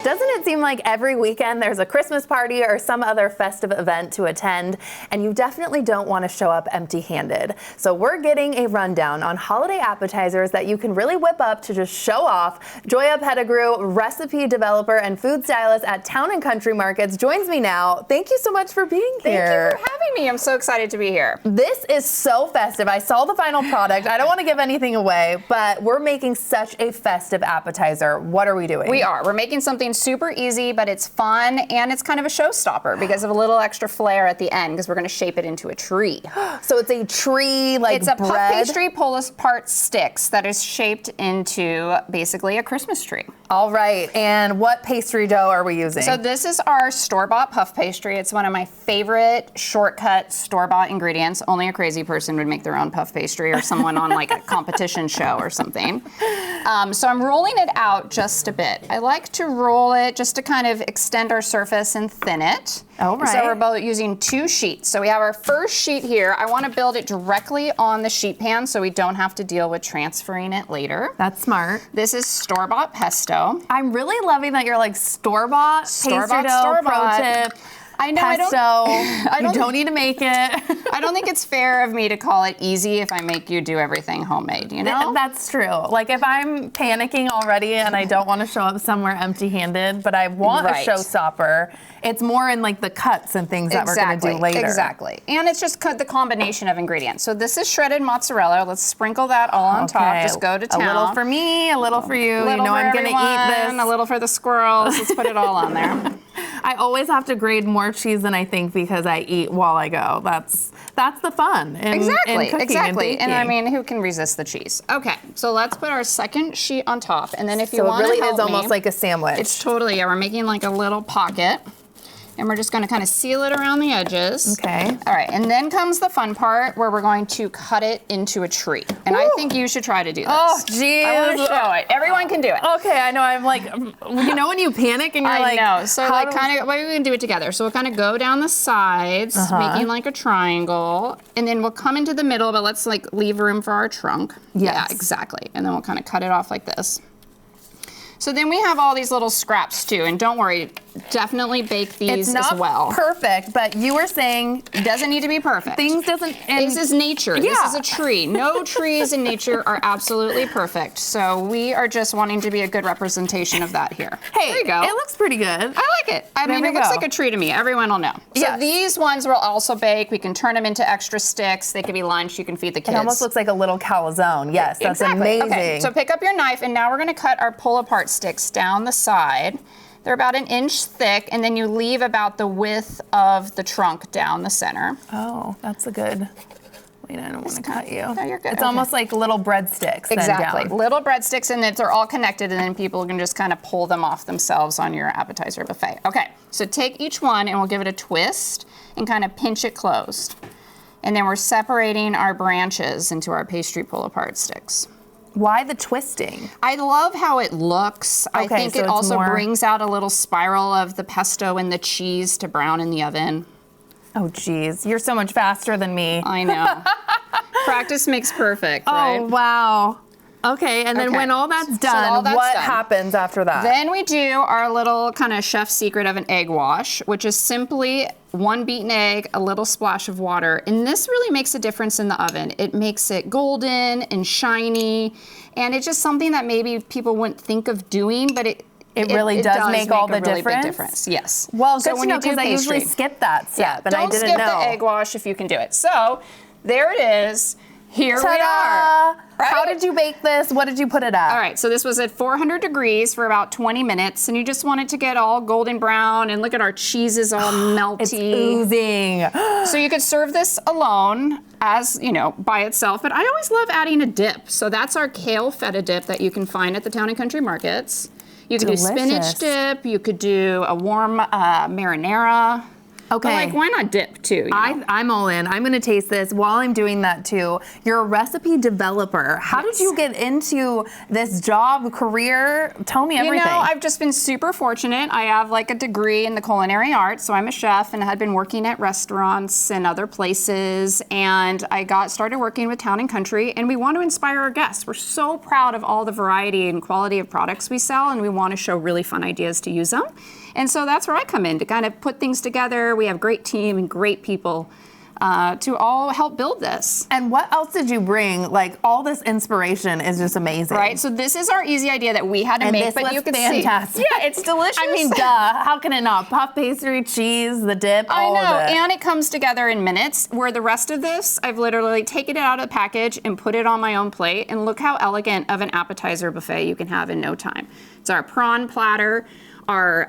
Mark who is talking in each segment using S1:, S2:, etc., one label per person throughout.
S1: Doesn't it seem like every weekend there's a Christmas party or some other festive event to attend, and you definitely don't want to show up empty-handed? So we're getting a rundown on holiday appetizers that you can really whip up to just show off. Joya Pettegrew, recipe developer and food stylist at Town & Country Markets, joins me now. Thank you so much for being here.
S2: Thank you for having me. I'm so excited to be here.
S1: This is so festive. I saw the final product. I don't want to give anything away, but we're making such a festive appetizer. What are we doing?
S2: We're making something super easy, but it's fun, and it's kind of a showstopper because of a little extra flair at the end, because we're going to shape it into a tree.
S1: So it's a tree, like
S2: it's a
S1: bread?
S2: puff pastry pull-apart sticks that is shaped into basically a Christmas tree.
S1: All right, and what pastry dough are we using?
S2: So this is our store-bought puff pastry. It's one of my favorite shortcut store-bought ingredients. Only a crazy person would make their own puff pastry, or someone on like a competition show or something. So I'm rolling it out just a bit. I like to roll it just to kind of extend our surface and thin it.
S1: All right.
S2: So we're both using 2 sheets. So we have our first sheet here. I want to build it directly on the sheet pan so we don't have to deal with transferring it later.
S1: That's smart.
S2: This is store-bought pesto.
S1: I'm really loving that you're like store-bought pastry dough, pro tip.
S2: I know,
S1: pesto, you don't need to make it.
S2: I don't think it's fair of me to call it easy if I make you do everything homemade, you know?
S1: That's true. Like if I'm panicking already and I don't want to show up somewhere empty-handed, but I want a showstopper, it's more in like the cuts and things that we're going to do later.
S2: Exactly. And it's just the combination of ingredients. So this is shredded mozzarella. Let's sprinkle that all on top. Just go to town.
S1: A little for me, a little for you.
S2: You know
S1: I'm going to eat this.
S2: A little for the squirrels. Let's put it all on there.
S1: I always have to grade more cheese than I think because I eat while I go. That's the fun in cooking
S2: and I mean, who can resist the cheese? Okay, so let's put our second sheet on top, and then if you want to help me.
S1: So it really is almost like a sandwich.
S2: It's totally, we're making like a little pocket. And we're just going to kind of seal it around the edges.
S1: Okay.
S2: All right, and then comes the fun part where we're going to cut it into a tree. And I think you should try to do this.
S1: Oh, geez.
S2: I want to show it. Everyone can do it.
S1: Okay, I know. I'm like, you know when you panic and you're like.
S2: I know. So like kind of, we can do it together. So we'll kind of go down the sides, making like a triangle. And then we'll come into the middle, but let's like leave room for our trunk.
S1: Yes.
S2: Yeah, exactly. And then we'll kind of cut it off like this. So then we have all these little scraps too, and don't worry, definitely bake these as well.
S1: It's not perfect, but you were saying
S2: it doesn't need to be perfect. This is nature. Yeah. This is a tree. No trees in nature are absolutely perfect. So we are just wanting to be a good representation of that here.
S1: Hey,
S2: there you go.
S1: It looks pretty good.
S2: I like it. I mean, it looks like a tree to me. Everyone will know. So these ones will also bake. We can turn them into extra sticks. They can be lunch. You can feed the kids.
S1: It almost looks like a little calzone. Yes, that's amazing.
S2: Okay, so pick up your knife, and now we're going to cut our pull-apart sticks down the side. They're about 1 inch thick, and then you leave about the width of the trunk down the center.
S1: Oh, that's a good. Wait, I don't want to cut you.
S2: No, you're good.
S1: It's almost like little breadsticks.
S2: Exactly, little breadsticks, and they're all connected, and then people can just kind of pull them off themselves on your appetizer buffet. Okay, so take each one, and we'll give it a twist and kind of pinch it closed. And then we're separating our branches into our pastry pull-apart sticks.
S1: Why the twisting?
S2: I love how it looks. I think it also brings out a little spiral of the pesto and the cheese to brown in the oven.
S1: Oh, geez. You're so much faster than me.
S2: I know. Practice makes perfect, right?
S1: Oh, wow. Okay, and then when all that's done, what happens after that?
S2: Then we do our little kind of chef secret of an egg wash, which is simply 1 beaten egg, a little splash of water. And this really makes a difference in the oven. It makes it golden and shiny, and it's just something that maybe people wouldn't think of doing, but it really does make all the difference. Big difference. Yes.
S1: Well, good to know, because I usually skip that step, and I didn't know.
S2: Don't skip the egg wash if you can do it. So there it is. Here we are.
S1: Right? How did you bake this? What did you put it at?
S2: All right, so this was at 400 degrees for about 20 minutes, and you just want it to get all golden brown, and look at our cheese is all melty.
S1: It's oozing.
S2: So you could serve this alone as, by itself, but I always love adding a dip. So that's our kale feta dip that you can find at the Town & Country Markets. You could do spinach dip, you could do a warm marinara.
S1: Okay.
S2: But like, why not dip too? You know?
S1: I'm all in. I'm gonna taste this while I'm doing that too. You're a recipe developer. How did you get into this job, career? Tell me everything.
S2: You know, I've just been super fortunate. I have like a degree in the culinary arts, so I'm a chef and had been working at restaurants and other places. And I started working with Town and Country, and we want to inspire our guests. We're so proud of all the variety and quality of products we sell, and we want to show really fun ideas to use them. And so that's where I come in to kind of put things together. We have a great team and great people to all help build this.
S1: And what else did you bring? Like, all this inspiration is just amazing.
S2: Right, so this is our easy idea that we had to make, but you can
S1: fantastic.
S2: see. Yeah, it's delicious.
S1: I mean, duh, how can it not? Puff pastry, cheese, the dip, all
S2: I know,
S1: of it.
S2: and it comes together in minutes, where the rest of this, I've literally taken it out of the package and put it on my own plate, and look how elegant of an appetizer buffet you can have in no time. It's our prawn platter, our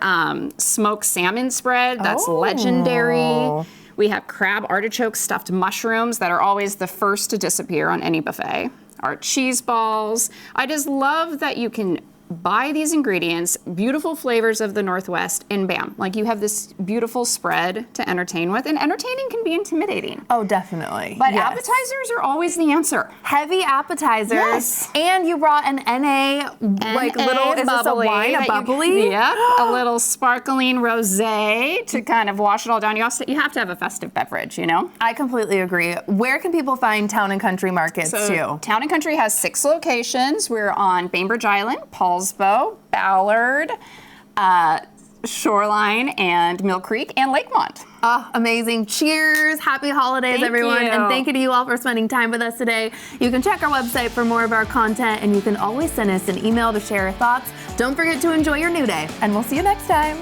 S2: smoked salmon spread, that's legendary. We have crab artichoke stuffed mushrooms that are always the first to disappear on any buffet. Our cheese balls. I just love that you can buy these ingredients, beautiful flavors of the Northwest, and bam, like you have this beautiful spread to entertain with. And entertaining can be intimidating.
S1: Oh, definitely.
S2: But
S1: yes.
S2: appetizers are always the answer.
S1: Heavy appetizers.
S2: Yes.
S1: And you brought an NA, like little, is this a wine, a bubbly?
S2: Yeah, a little sparkling rosé to kind of wash it all down. You have to have a festive beverage, you know?
S1: I completely agree. Where can people find Town and Country markets too?
S2: Town and Country has 6 locations. We're on Bainbridge Island, Paulsbo, Ballard, Shoreline, and Mill Creek, and Lakemont.
S1: Oh, amazing. Cheers. Happy holidays,
S2: Thank
S1: everyone.
S2: you.
S1: And thank you to you all for spending time with us today. You can check our website for more of our content, and you can always send us an email to share your thoughts. Don't forget to enjoy your new day, and we'll see you next time.